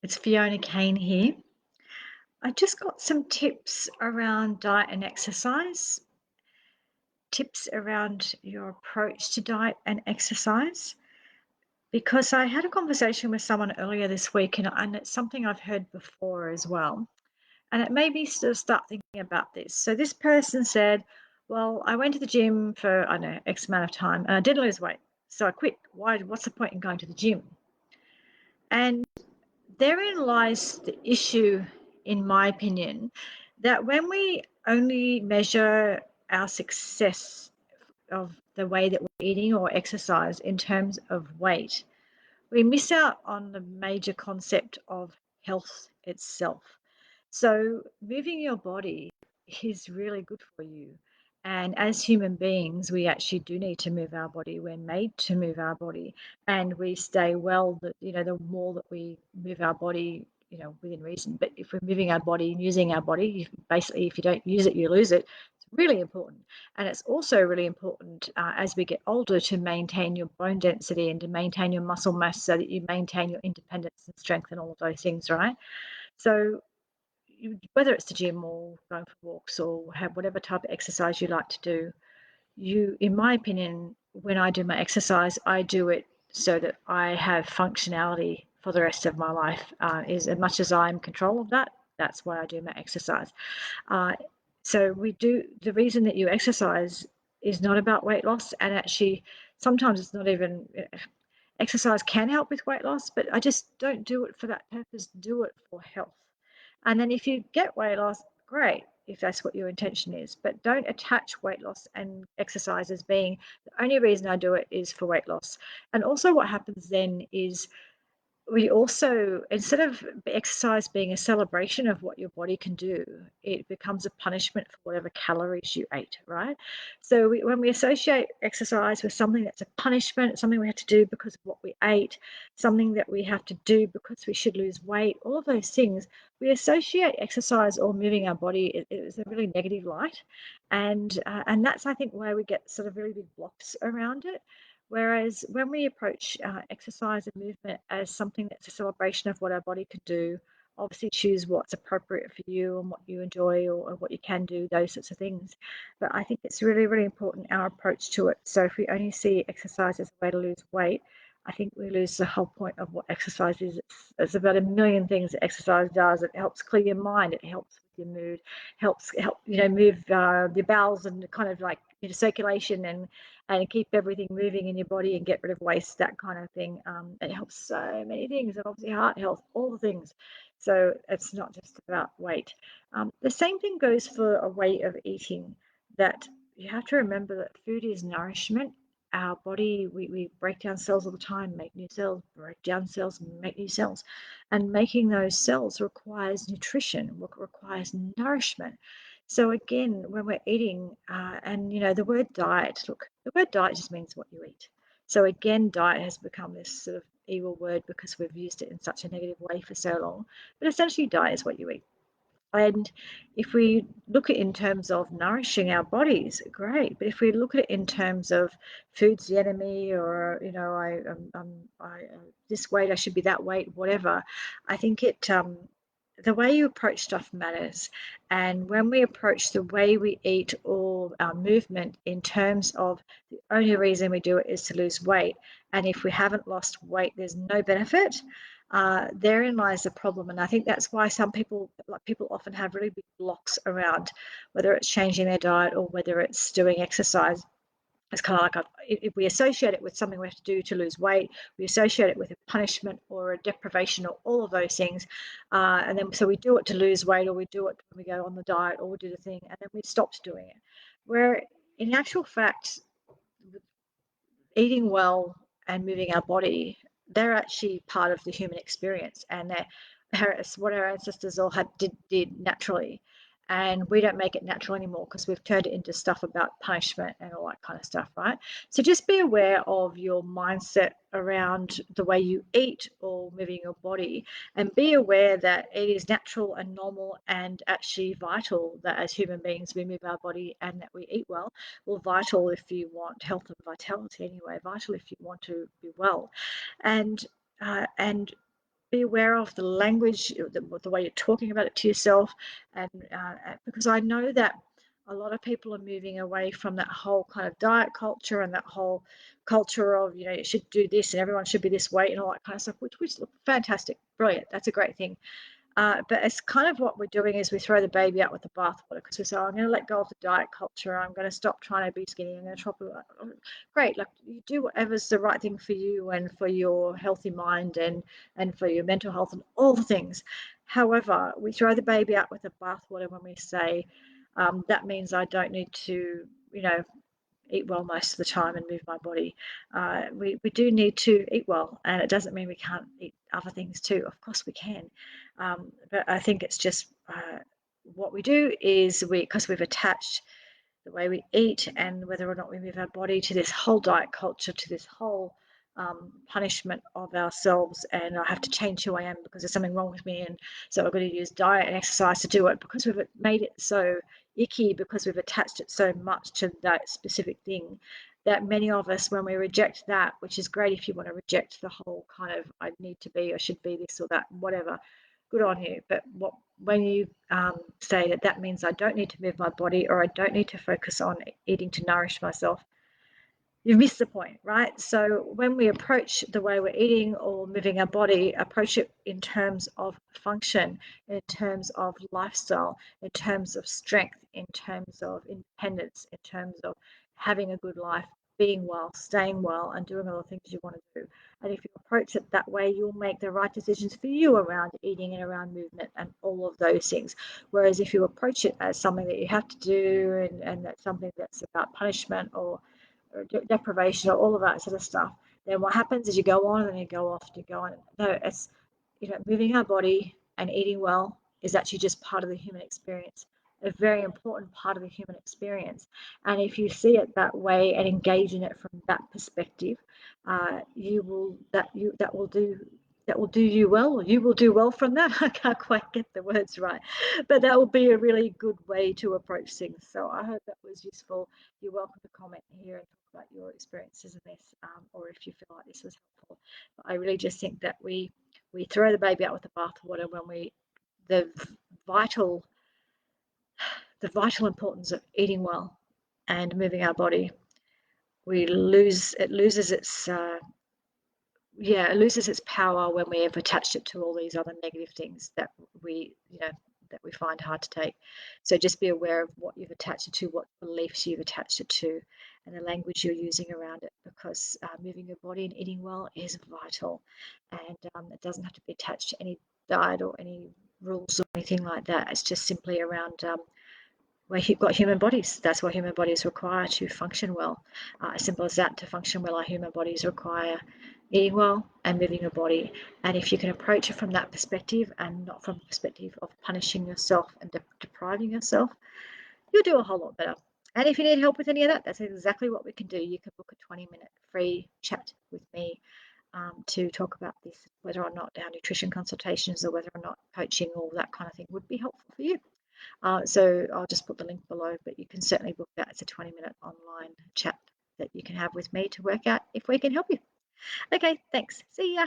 It's Fiona Kane here. I just got some tips around diet and exercise, tips around your approach to diet and exercise, because I had a conversation with someone earlier this week and it's something I've heard before as well. And it made me sort of start thinking about this. So this person said, well, I went to the gym for, I don't know, X amount of time and I didn't lose weight. So I quit. What's the point in going to the gym? And therein lies the issue, in my opinion, that when we only measure our success of the way that we're eating or exercise in terms of weight, we miss out on the major concept of health itself. So, moving your body is really good for you. And as human beings, we actually do need to move our body. We're made to move our body, and we stay well. The more that we move our body, within reason. But if we're moving our body and using our body, basically, if you don't use it, you lose it. It's really important, and it's also really important as we get older to maintain your bone density and to maintain your muscle mass, so that you maintain your independence and strength and all of those things, right? So whether it's the gym or going for walks or have whatever type of exercise you like to do, in my opinion, when I do my exercise, I do it so that I have functionality for the rest of my life. Is as much as I'm in control of that, that's why I do my exercise. Uh, so the reason that you exercise is not about weight loss, and actually sometimes it's not even. Exercise can help with weight loss, but I just don't do it for that purpose. Do it for health. And then if you get weight loss, great, if that's what your intention is. But don't attach weight loss and exercise as being the only reason I do it is for weight loss. And also, what happens then is we also, instead of exercise being a celebration of what your body can do, it becomes a punishment for whatever calories you ate, right? So when we associate exercise with something that's a punishment, something we have to do because of what we ate, something that we have to do because we should lose weight, all of those things, we associate exercise or moving our body is a really negative light. And that's, I think, why we get sort of really big blocks around it. Whereas when we approach exercise and movement as something that's a celebration of what our body could do, obviously choose what's appropriate for you and what you enjoy, or what you can do, those sorts of things. But I think it's really, really important, our approach to it. So if we only see exercise as a way to lose weight, I think we lose the whole point of what exercise is. It's about a million things that exercise does. It helps clear your mind. It helps with your mood. Help move your bowels and kind of like circulation and keep everything moving in your body and get rid of waste, that kind of thing. It helps so many things, and obviously heart health, all the things. So it's not just about weight. The same thing goes for a way of eating, that you have to remember that food is nourishment. Our body, we break down cells all the time, make new cells, break down cells, make new cells. And making those cells requires nutrition, requires nourishment. So again, when we're eating, and the word diet, look, the word diet just means what you eat. So again, diet has become this sort of evil word because we've used it in such a negative way for so long. But essentially, diet is what you eat. And if we look at it in terms of nourishing our bodies, great. But if we look at it in terms of food's the enemy, or this weight, I should be that weight, whatever, I think the way you approach stuff matters. And when we approach the way we eat or our movement in terms of the only reason we do it is to lose weight, and if we haven't lost weight, there's no benefit. Therein lies the problem, and I think that's why people often have really big blocks around whether it's changing their diet or whether it's doing exercise. It's kind of like if we associate it with something we have to do to lose weight, we associate it with a punishment or a deprivation or all of those things. And then so we do it to lose weight, or we do it when we go on the diet, or we do the thing, and then we stopped doing it. Where in actual fact, eating well and moving our body, they're actually part of the human experience, and what our ancestors all did naturally. And we don't make it natural anymore because we've turned it into stuff about punishment and all that kind of stuff, right? So just be aware of your mindset around the way you eat or moving your body, and be aware that it is natural and normal and actually vital that as human beings we move our body and that we eat well. Well, vital if you want health and vitality anyway, vital if you want to be well. And be aware of the language, the way you're talking about it to yourself, and because I know that a lot of people are moving away from that whole kind of diet culture and that whole culture of, you should do this and everyone should be this weight and all that kind of stuff, which look fantastic, brilliant, that's a great thing. But it's kind of what we're doing is we throw the baby out with the bathwater because we say, oh, I'm going to let go of the diet culture. I'm going to stop trying to be skinny. I'm going to try. Great, like you do whatever's the right thing for you and for your healthy mind and for your mental health and all the things. However, we throw the baby out with the bathwater when we say that means I don't need to, you know, eat well most of the time and move my body. We do need to eat well, and it doesn't mean we can't eat other things too. Of course, we can. But I think it's just what we do is because we've attached the way we eat and whether or not we move our body to this whole diet culture, to this whole punishment of ourselves. And I have to change who I am because there's something wrong with me. And so I've got to use diet and exercise to do it because we've made it so icky, because we've attached it so much to that specific thing that many of us, when we reject that, which is great if you want to reject the whole kind of I need to be or should be this or that, whatever, good on you. But when you say that that means I don't need to move my body or I don't need to focus on eating to nourish myself, you've missed the point, right? So when we approach the way we're eating or moving our body, approach it in terms of function, in terms of lifestyle, in terms of strength, in terms of independence, in terms of having a good life, being well, staying well, and doing all the things you want to do. And if you approach it that way, you'll make the right decisions for you around eating and around movement and all of those things. Whereas if you approach it as something that you have to do and that's something that's about punishment or deprivation or all of that sort of stuff, then what happens is you go on and you go off, you go on. No, it's, moving our body and eating well is actually just part of the human experience, a very important part of the human experience. And if you see it that way and engage in it from that perspective, you will that will do you well. You will do well from that. I can't quite get the words right, but that will be a really good way to approach things. So I hope that was useful. You're welcome to comment here and talk about your experiences in this, or if you feel like this was helpful. But I really just think that we throw the baby out with the bathwater when the vital the vital importance of eating well and moving our body, we lose it loses its yeah, it loses its power when we have attached it to all these other negative things that we, that we find hard to take. So just be aware of what you've attached it to, what beliefs you've attached it to, and the language you're using around it, because moving your body and eating well is vital, and it doesn't have to be attached to any diet or any rules or anything like that. It's just simply around we've got human bodies. That's what human bodies require to function well. As simple as that. To function well, our human bodies require eating well and moving your body. And if you can approach it from that perspective and not from the perspective of punishing yourself and depriving yourself, you'll do a whole lot better. And if you need help with any of that, that's exactly what we can do. You can book a 20-minute free chat with me to talk about this, whether or not our nutrition consultations or whether or not coaching or that kind of thing would be helpful for you. So I'll just put the link below, but you can certainly book that. It's a 20-minute online chat that you can have with me to work out if we can help you. Okay, thanks. See ya.